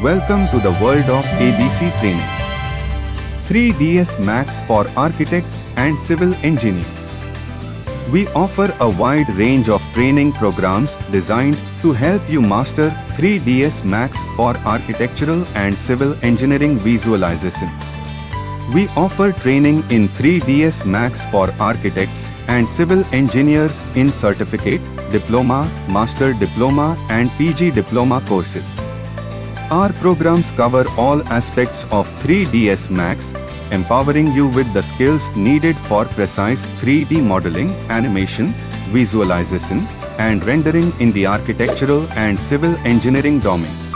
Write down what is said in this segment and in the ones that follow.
Welcome to the world of ABC trainings. 3ds Max for architects and civil engineers. We offer a wide range of training programs designed to help you master 3ds Max for architectural and civil engineering visualization. We offer training in 3ds Max for architects and civil engineers in certificate, diploma, master diploma and PG diploma courses. Our programs cover all aspects of 3ds Max, empowering you with the skills needed for precise 3D modeling, animation, visualization, and rendering in the architectural and civil engineering domains.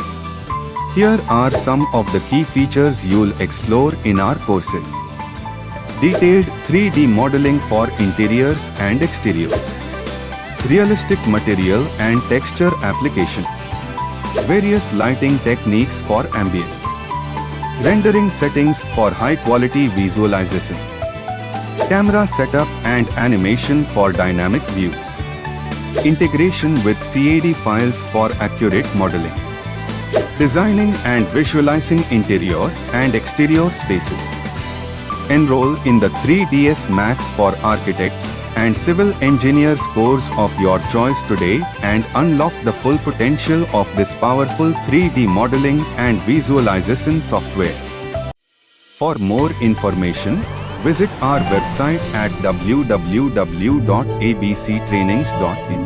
Here are some of the key features you'll explore in our courses. Detailed 3D modeling for interiors and exteriors. Realistic material and texture application. Various lighting techniques for ambience. Rendering settings for high-quality visualizations. Camera setup and animation for dynamic views. Integration with CAD files for accurate modeling. Designing and visualizing interior and exterior spaces. Enroll in the 3ds Max for architects and civil engineers course of your choice today and unlock the full potential of this powerful 3D modeling and visualization software. For more information, visit our website at www.abctrainings.in.